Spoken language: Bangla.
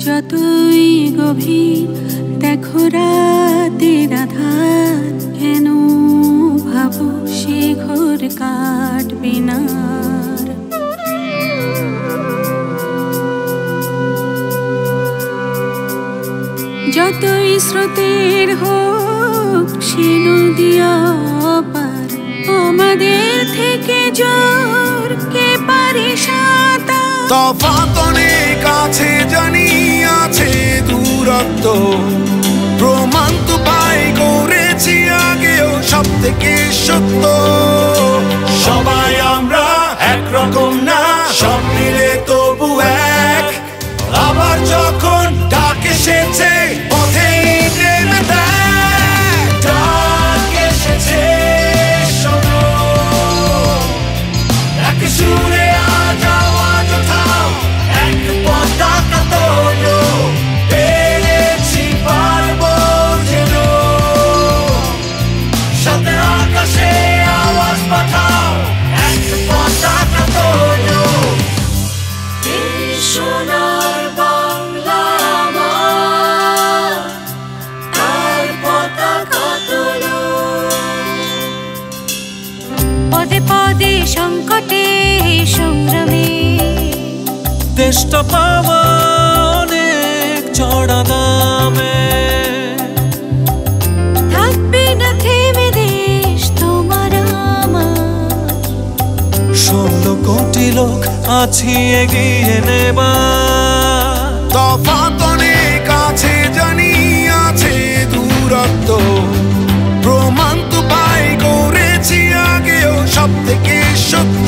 যতই গভীর দেখো রাতের আধার, কেন ভাবো সে ঘোর কাটবে না। যতই স্রোতের হোক সে নদী অপার, আমাদের থেকে জোর কে পারে সাঁতার। তফাৎ অনেক আছে জানি, আছে দূরত্ব, প্রমাণ তো পাই করেছি আগেও সব থেকে সত্য। সবাই আমরা একরকম না, সব মিলে তবু এক। আবার যখন ডাক এসেছে পথে নেমে দেখ, ডাক এসেছে শোনো, এক সুরে আজ আওয়াজ ওঠাও, এক পতাকা তোলো, পেরেছি পারবো যেন, সাথে আকাশে আওয়াজ পাঠাও, এক পতাকা তোলো। সোনার বাংলা আমার, তার পতাকা তোলো। পদে পদে সংকটে সংগ্রামে দেশটা পাওয়া অনেক চড়া দামে, থাকবে না থেমে দেশ তোমার আমার। 16 কোটি লোক আছি এগিয়ে নেবার। তফাৎ অনেক আছে জানি, আছে দূরত্ব, প্রমাণ তো পাই করেছি আগেও সব থেকে সত্য।